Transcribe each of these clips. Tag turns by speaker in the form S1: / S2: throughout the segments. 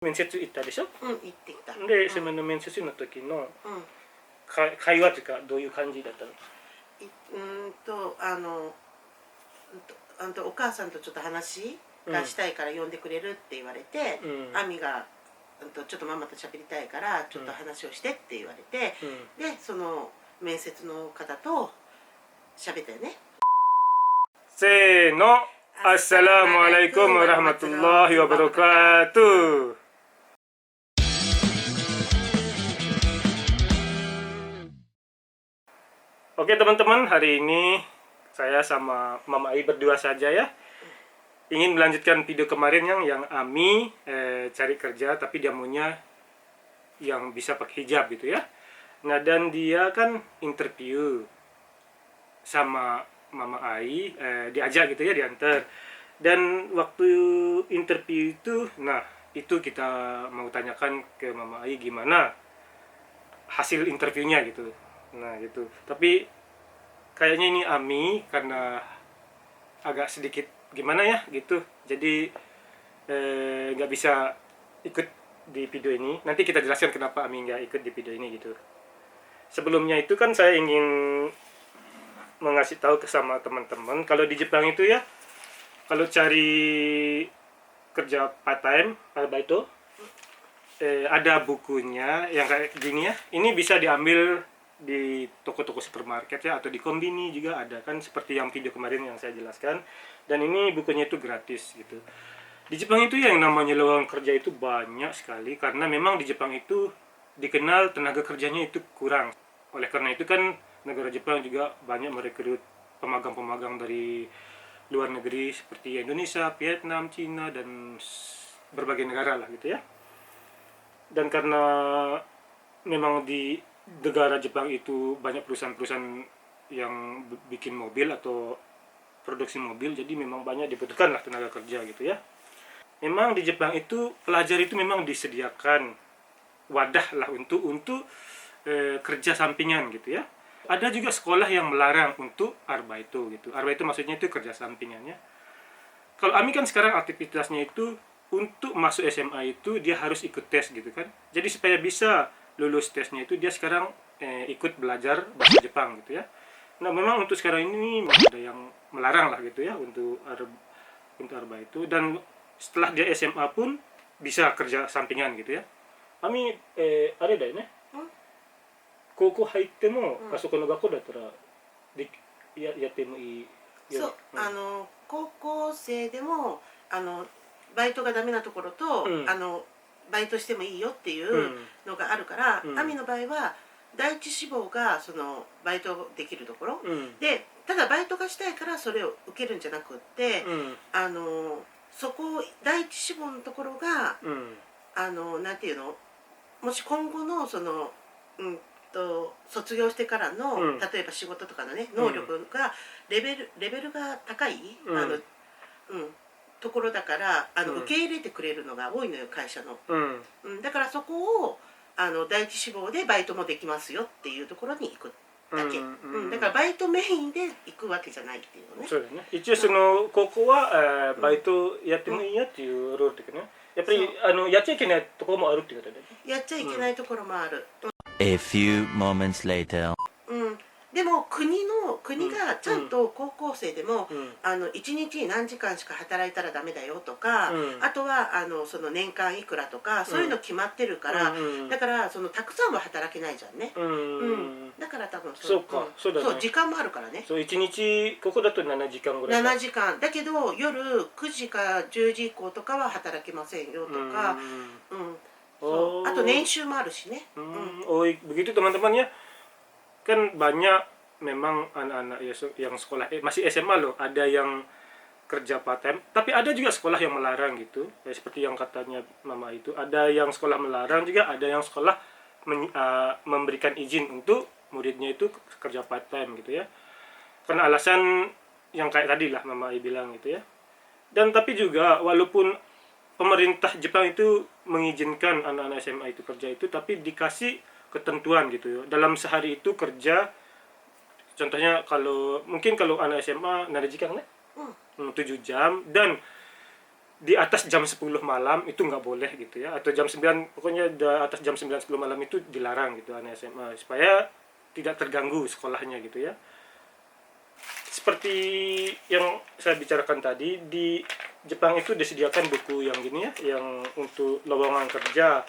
S1: 面接行ったでしょ。
S2: 行ってきた。
S1: で、その面接の時の
S2: うん
S1: 会話というかどういう感じだったの？
S2: お母さんとちょっと話がしたいから呼んでくれるって言われて、亜美がちょっとママと喋りたいからちょっと話をしてって言われて、でその面接の方と喋ったよね。
S1: せーの、アッサラムアライコムわラハマトゥッラヒワバラカートゥ。Oke teman-teman, hari ini saya sama Mama Ai berdua saja ya. Ingin melanjutkan video kemarin yang Ami cari kerja tapi dia maunya yang bisa pakai hijab gitu ya. Nah, dan dia kan interview sama Mama Ai, diajak gitu ya, diantar. Dan waktu interview itu, nah itu kita mau tanyakan ke Mama Ai gimana hasil interviewnya gitu. Nah gitu. Tapi kayaknya ini Ami karena agak sedikit gimana ya gitu. Jadi nggak bisa ikut di video ini. Nanti kita jelaskan kenapa Ami nggak ikut di video ini gitu. Sebelumnya itu kan saya ingin mengasih tahu ke sama teman-teman kalau di Jepang itu ya, kalau cari kerja part time itu ada bukunya yang kayak gini ya. Ini bisa diambil di toko-toko supermarket ya, atau di kombini juga ada kan, seperti yang video kemarin yang saya jelaskan. Dan ini bukunya itu gratis gitu. Di Jepang itu yang namanya lowongan kerja itu banyak sekali, karena memang di Jepang itu dikenal tenaga kerjanya itu kurang. Oleh karena itu kan negara Jepang juga banyak merekrut pemagang-pemagang dari luar negeri seperti Indonesia, Vietnam, Cina, dan berbagai negara lah gitu ya. Dan karena memang di negara Jepang itu banyak perusahaan-perusahaan yang bikin mobil atau produksi mobil, jadi memang banyak dibutuhkan lah tenaga kerja gitu ya. Memang di Jepang itu pelajar itu memang disediakan wadah lah untuk kerja sampingan gitu ya. Ada juga sekolah yang melarang untuk arbeito gitu. Arbeito maksudnya itu kerja sampingannya. Kalau Ami kan sekarang aktivitasnya itu untuk masuk SMA itu dia harus ikut tes gitu kan. Jadi supaya bisa lulus tesnya itu dia sekarang ikut belajar bahasa Jepang gitu ya. Nah memang untuk sekarang ini ada yang melarang lah gitu ya untuk arbeito. Dan setelah dia SMA pun bisa kerja sampingan gitu ya. Ami ada dehね。高校入っても、あそこの学校だったらやってもいい。
S2: そう、高校生でもバイトがダメなところと、バイトしてもいいよっていうのがあるから、亜美の場合は第一志望がそのバイトできるところ、でただバイトがしたいからそれを受けるんじゃなくって、そこ第一志望のところが、なんていうの、もし今後のその卒業してからの、例えば仕事とかのね能力がレベルが高いところだから、受け入れてくれるのが多いのよ、会社の。だからそこを第一志望でバイトもできますよっていうところに行くだけ。だからバイトメインで行くわけじゃないっていうのね。
S1: そうだね。一応その高校はバイトやってもいいよっていうロール的な。やっぱりやっちゃいけないところもあるってことだよね。
S2: やっちゃいけないところもある。
S3: A few moments later.
S2: でも国がちゃんと高校生でも、1日に何時間しか働いたらダメだよとか、あとはその年間いくらとか、そういうの決まってるから、だからそのたくさんは働けないじゃんね。だから多分
S1: そうか、そうだね。
S2: そう時間もあるからね。
S1: そう1日ここだと7時間ぐらい。
S2: 7時間だけど夜9時か10時以降とかは働けませんよとか、あと年収もあるしね。
S1: Oh begitu teman-teman ya. Kan banyak memang anak-anak yang sekolah masih SMA loh, ada yang kerja part time, tapi ada juga sekolah yang melarang gitu. Seperti yang katanya Mama itu, ada yang sekolah melarang juga, ada yang sekolah memberikan izin untuk muridnya itu kerja part time gitu ya. Karena alasan yang kayak tadi lah Mama bilang gitu ya. Dan tapi juga walaupun pemerintah Jepang itu mengizinkan anak-anak SMA itu kerja itu, tapi dikasih ketentuan gitu ya. Dalam sehari itu kerja, contohnya kalau anak SMA 7 jam, dan di atas jam 10 malam itu nggak boleh gitu ya, atau jam 9, pokoknya di atas jam 9 10 malam itu dilarang gitu anak SMA, supaya tidak terganggu sekolahnya gitu ya. Seperti yang saya bicarakan tadi, di Jepang itu disediakan buku yang gini ya, yang untuk lowongan kerja.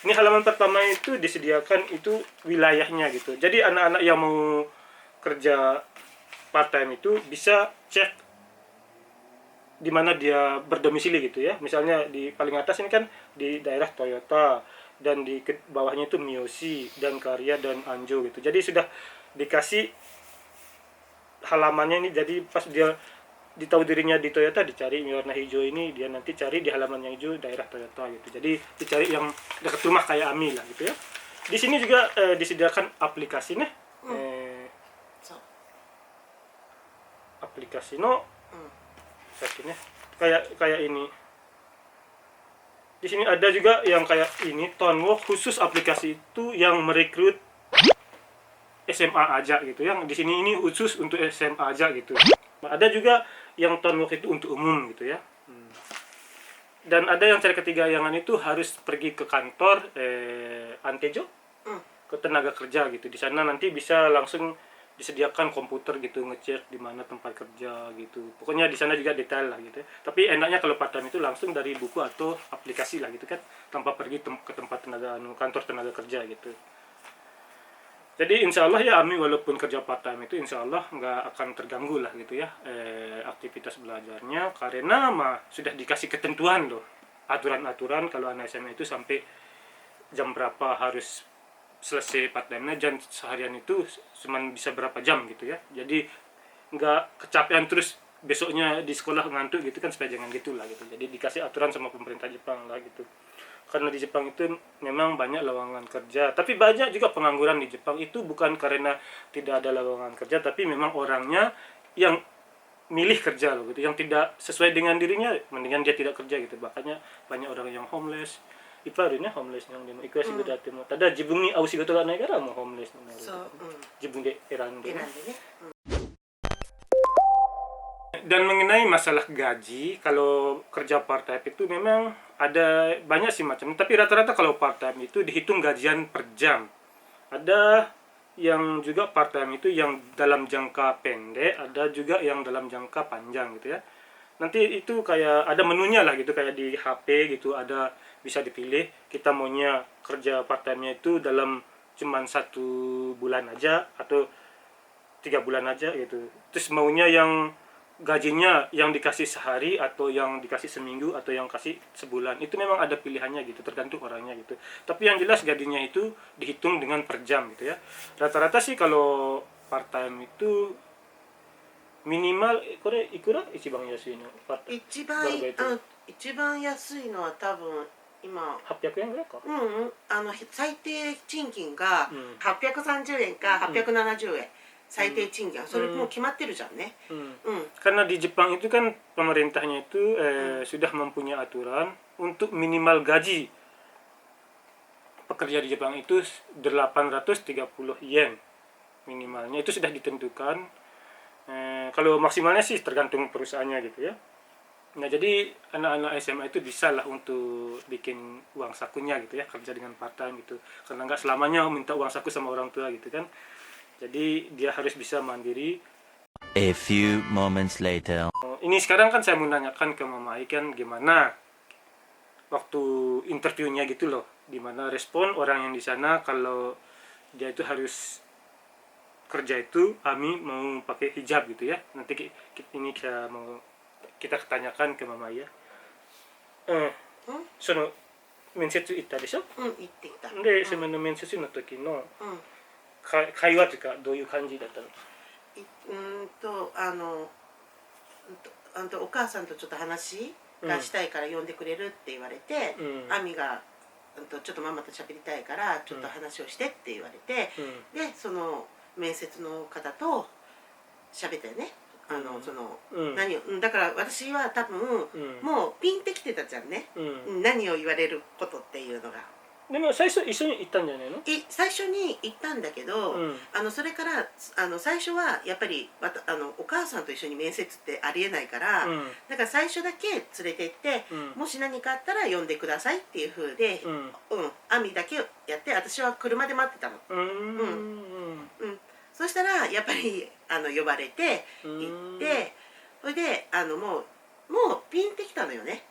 S1: Ini halaman pertama itu disediakan itu wilayahnya gitu. Jadi anak-anak yang mau kerja part time itu bisa cek di mana dia berdomisili gitu ya. Misalnya di paling atas ini kan di daerah Toyota, dan di bawahnya itu Miyoshi dan Karya dan Anjo gitu. Jadi sudah dikasih halamannya ini, jadi pas dia ditahu dirinya di Toyota, dicari warna hijau ini, dia nanti cari di halaman yang hijau daerah Toyota gitu. Jadi dicari yang dekat rumah kayak Ami lah gitu ya. Di sini juga disediakan aplikasi nih. Aplikasi no ini kayak ini. Di sini ada juga yang kayak ini, Tonwo, khusus aplikasi itu yang merekrut SMA aja gitu. Yang di sini ini khusus untuk SMA aja gitu. Ada juga yang Tonwo itu untuk umum gitu ya. Dan ada yang cara ketiga yangan itu harus pergi ke kantor Antejo, ke tenaga kerja gitu. Di sana nanti bisa langsung disediakan komputer gitu, ngecek di mana tempat kerja gitu. Pokoknya di sana juga detail lah gitu. Tapi enaknya kalau part-time itu langsung dari buku atau aplikasi lah gitu kan, tanpa pergi ke tempat kantor tenaga kerja gitu. Jadi insya Allah ya Ami walaupun kerja part-time itu insya Allah nggak akan terganggu lah gitu ya aktivitas belajarnya, karena sudah dikasih ketentuan loh, aturan-aturan kalau anak SMA itu sampai jam berapa harus selesai part-time-nya, dan seharian itu cuma bisa berapa jam gitu ya. Jadi nggak kecapean terus besoknya di sekolah ngantuk gitu kan, supaya jangan gitulah gitu. Jadi dikasih aturan sama pemerintah Jepang lah gitu. Karena di Jepang itu memang banyak lowongan kerja, tapi banyak juga pengangguran di Jepang itu bukan karena tidak ada lowongan kerja, tapi memang orangnya yang milih kerja loh gitu, yang tidak sesuai dengan dirinya, mendingan dia tidak kerja gitu. Makanya banyak orang yang homeless. いっぱいあるね、ホームレスのでもいくら仕事やっても、ただ自分に合う仕事がないからもうホームレスになる。
S2: そう、
S1: 自分で選んでね。
S2: ね。
S1: Dan mengenai masalah gaji, kalau kerja part time itu memang ada banyak sih macam, tapi rata-rata kalau part time itu dihitung gajian per jam. Ada yang juga part time itu yang dalam jangka pendek, ada juga yang dalam jangka panjang gitu ya. Nanti itu kayak ada menunya lah gitu, kayak di HP gitu, ada bisa dipilih kita maunya kerja part time-nya itu dalam cuman 1 bulan aja atau 3 bulan aja gitu. Terus maunya yang gajinya yang dikasih sehari atau yang dikasih seminggu atau yang kasih sebulan. Itu memang ada pilihannya gitu, tergantung orangnya gitu. Tapi yang jelas gajinya itu dihitung dengan per jam gitu ya. Rata-rata sih kalau part time itu minimal kore ikura ichiban yasui no part time
S2: 一番安いのは多分今
S1: 800円ぐらいか。
S2: 最低賃金が830円か870円、最低賃金、それもう決まってるじゃんね。
S1: Karena di Jepang itu kan pemerintahnya itu sudah mempunyai aturan untuk minimal gaji pekerja di Jepang itu 830 yen minimalnya, itu sudah ditentukan. Kalau maksimalnya sih tergantung perusahaannya gitu ya. Nah jadi anak-anak SMA itu bisa lah untuk bikin uang sakunya gitu ya, kerja dengan part time gitu, karena nggak selamanya minta uang saku sama orang tua gitu kan. Jadi dia harus bisa mandiri.
S3: A few moments later.
S1: Ini sekarang kan saya mau nanyakan ke Mama Ai kan gimana waktu interviewnya gitu loh, gimana respon orang yang di sana kalau dia itu harus kerja itu Ami mau pakai hijab gitu ya. Nanti ini kita tanyakan ke Mama Ai ya. その面接行ったでしょ。
S2: 行ってきた。
S1: で、その面接の時の会話というかどういう感じだったの？
S2: お母さんとちょっと話がしたいから呼んでくれるって言われて、亜美がちょっとママと喋りたいからちょっと話をしてって言われて、でその面接の方と喋ったよね。何をだから私は多分もうピンってきてたじゃんね、何を言われることっていうのが。
S1: でも最初一緒に行ったんじゃないの？
S2: 最初に行ったんだけど、
S1: うん
S2: それから最初はやっぱりお母さんと一緒に面接ってありえないから、
S1: うん
S2: だから最初だけ連れて行って、
S1: うん
S2: もし何かあったら呼んでくださいっていう風で、亜美だけやって私は車で待ってたの。そしたらやっぱり呼ばれて行って、それでもうピンってきたのよね。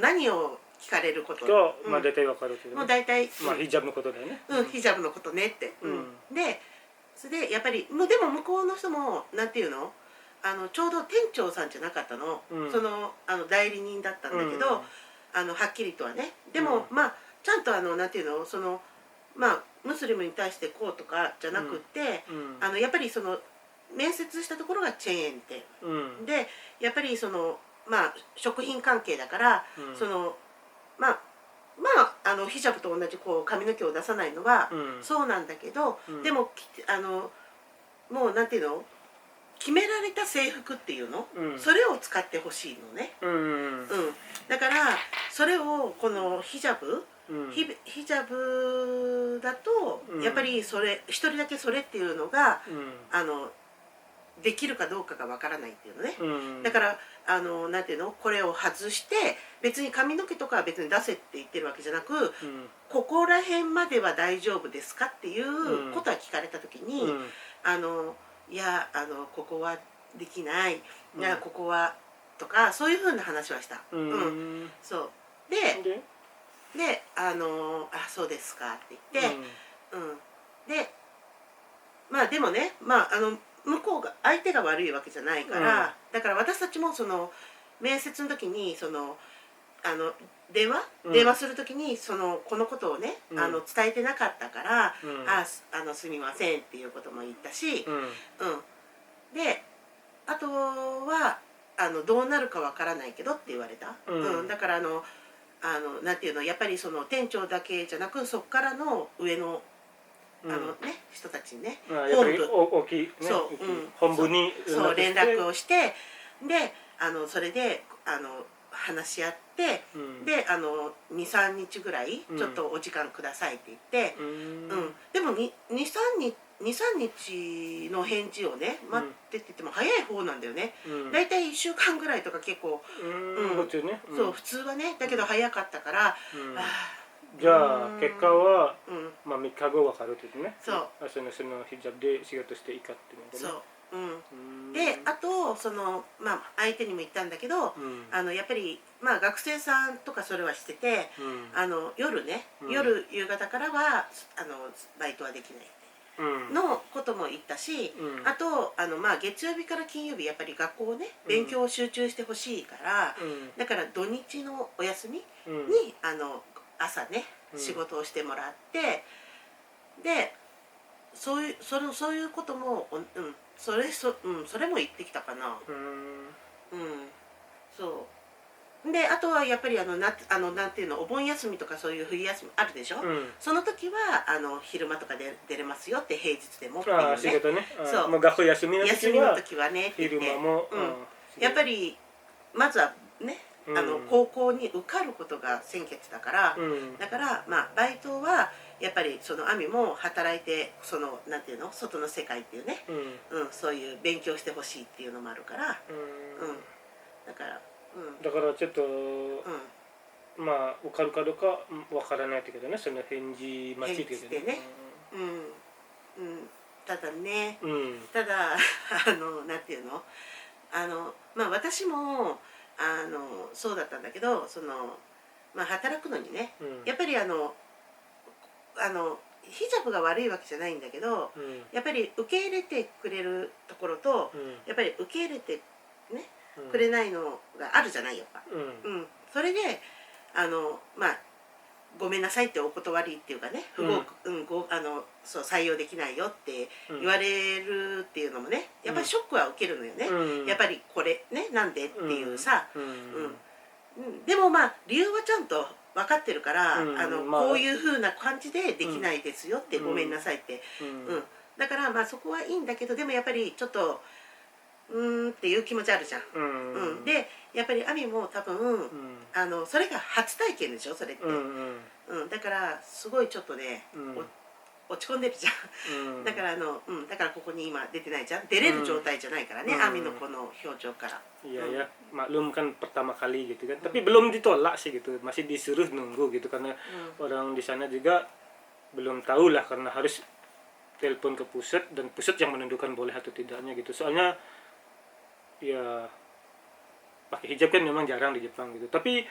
S2: 何を聞かれること
S1: が、まあ大体わかるけど、
S2: もう大体、
S1: まあヒジャブのことだよね。
S2: ヒジャブのことねって。で、それでやっぱりでも向こうの人もなんていうの、ちょうど店長さんじゃなかったの、その代理人だったんだけど、はっきりとはね。でも、まあちゃんとなんていうの、まあムスリムに対してこうとかじゃなくって、やっぱり面接したところがチェーン店、でやっぱりまあ食品関係だから、まあヒジャブと同じこう髪の毛を出さないのはそうなんだけど、でももうなんていうの、決められた制服っていうの、それを使ってほしいのね。だからそれをこのヒジャブだとやっぱりそれ一人だけそれっていうのができるかどうかがわからないっていうのね。だからなんていうの、これを外して別に髪の毛とかは別に出せって言ってるわけじゃなく、ここら辺までは大丈夫ですかっていうことは聞かれた時に、いやここはできない、いやここはとかそういうふうな話はした。そうであそうですかって言って、でまあでもね、まあ向こうが相手が悪いわけじゃないから、だから私たちも面接の時に電話する時にこのことをね伝えてなかったから「すみません」っていうことも言ったし、であとはどうなるかわからないけどって言われた。だからなんていうの、やっぱり店長だけじゃなくそこからの上の人たちにね、
S1: 大きい本部に
S2: 連絡をして、でそれで話し合って、で23日ぐらいちょっとお時間くださいって言って、でも23日の返事をね待ってって言っても早い方なんだよね。だいたい1週間ぐらいとか結構そう普通はね、だけど早かったから、
S1: じゃあ結果はまあ3日後分かるって言ってね。
S2: そう。
S1: そのヒジャブで仕事していいかっていうの
S2: そう。であとまあ相手にも言ったんだけど、やっぱりまあ学生さんとかそれはしてて、夜ね、夕方からはバイトはできないのことも言ったし、あとまあ月曜日から金曜日やっぱり学校をね勉強を集中してほしいから、だから土日のお休みに朝ね仕事をしてもらって、でそういうこともそれも言ってきたかな。そうで、あとはやっぱりなんていうの、お盆休みとかそういう冬休みあるでしょ、その時は昼間とかで出れますよって、平日でもっていうね。
S1: 仕事ね。
S2: そう、
S1: もう学校休みの時は
S2: ねって
S1: 昼間も
S2: やっぱりまずはね高校に受かることが先決だから、だからまあバイトはやっぱり亜美も働いてなんていうの、外の世界っていうね、そういう勉強してほしいっていうのもあるから、だから
S1: ちょっとまあ受かるかどうかわからないけどね、その返事待ちっていうね。
S2: ただね、ただなんていうの、まあ私もそうだったんだけど、まあ働くのにね、やっぱりヒジャブが悪いわけじゃないんだけど、やっぱり受け入れてくれるところと、やっぱり受け入れてねくれないのがあるじゃない、やっぱ。それでまあごめんなさいってお断りっていうかね、そう採用できないよって言われるっていうのもね、やっぱりショックは受けるのよね。やっぱりこれね、なんでっていうさ、でもまあ理由はちゃんと分かってるから、こういうふうな感じでできないですよって、ごめんなさいって、だからまあそこはいいんだけど、でもやっぱりちょっとっていう気持ちあるじゃん。でやっぱり亜美も多分、それが初体験でしょそれって、だからすごいちょっとね、落ち込んでるじゃん、だからだからここに今出てないじゃん、出れる状態じゃないからね、亜美のこの表情から。
S1: Iya ya, maklum kan pertama kali gitu kan. Tapi belum ditolak sih gitu, masih disuruh nunggu gitu karena orang di sana juga belum tahu lah karena harus telepon ke pusat dan pusat yang menentukan boleh atau tidaknya gitu. Soalnya ya pakai hijab kan memang jarang di Jepang gitu. Tapi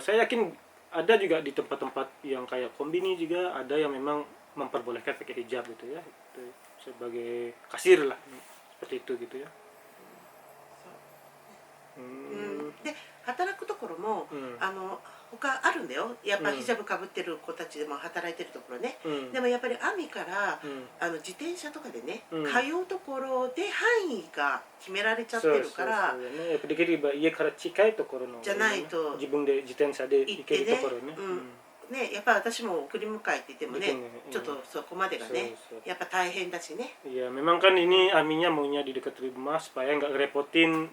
S1: saya yakin ada juga di tempat-tempat yang kayak kombini juga ada yang memang memperbolehkan pakai hijab gitu ya. Itu sebagai kasir lah seperti itu gitu ya.
S2: で働くところも、他あるんだよ、やっぱヒジャブかぶってる子たちでも働いてるところね、でもやっぱり亜美から、自転車とかでね、通うところで範囲が決められちゃってるから、
S1: そうね、やっぱできれば家から近いところの、
S2: じゃないと
S1: 自分で自転車で行けるところね。
S2: ね、やっぱ私も送り迎えって言ってもね、ちょっとそこまでがね、やっぱ大変だしね。
S1: Iya, memang kan ini Aminya maunya di dekat rumah supaya nggak ngerepotin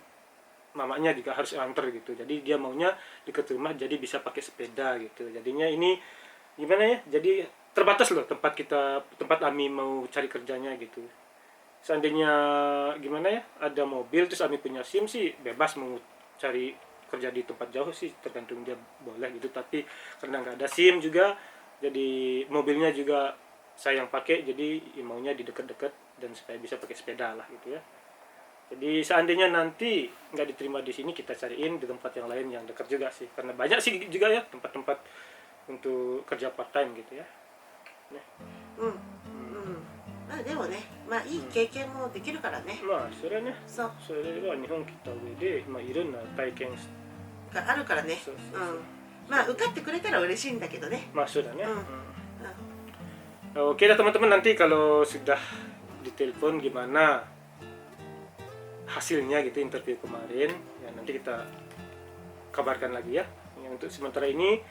S1: mamanya juga harus antar gitu. Jadi dia maunya dekat rumah jadi bisa pakai sepeda gitu. Jadinya ini gimana ya? Jadi terbatas loh tempat Ami mau cari kerjanya gitu. Seandainya gimana ya? Ada mobil terus Ami punya SIM sih bebas mau cari kerja di tempat jauh sih tergantung dia boleh gitu, tapi karena nggak ada SIM juga jadi mobilnya juga saya yang pakai, jadi ya maunya di dekat-dekat dan supaya bisa pakai sepeda lah gitu ya. Jadi seandainya nanti nggak diterima di sini kita cariin di tempat yang lain yang dekat juga sih, karena banyak sih juga ya tempat-tempat untuk kerja part time gitu ya. Nah.
S2: まあでもね、まあいい経験もできるからね。
S1: まあそれはね、
S2: そう。
S1: それは日本来た上でまあいろんな体験
S2: があるからね。まあ受かってくれたら嬉しいんだけどね。
S1: まあそうだね。Oke dah teman-teman, nanti kalau sudah ditelepon gimana hasilnya gitu interview kemarin, ya nanti kita kabarkan lagi ya. Untuk sementara ini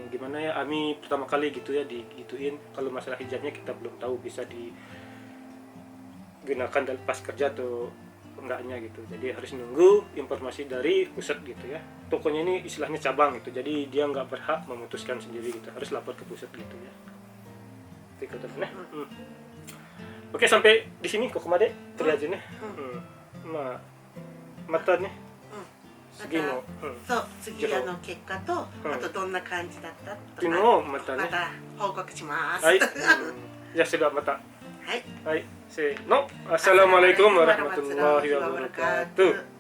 S1: gimana ya, Ami pertama kali gitu ya digituin. Kalau masalah hijabnya kita belum tahu bisa digunakan pas kerja atau enggaknya gitu. Jadi harus nunggu informasi dari pusat gitu ya. Tokonya ini istilahnya cabang gitu. Jadi dia nggak berhak memutuskan sendiri gitu. Harus lapor ke pusat gitu ya. Itu ya. Oke, sampai di sini kokomade terjadi nih. Mata nih. 次の、
S2: そう、次結果と、あとどんな感じだったとか、
S1: またね、
S2: また報告します。
S1: はい。じゃあそれではまた。
S2: はい。
S1: はい。せーの。Assalamualaikum warahmatullahi wabarakatuh.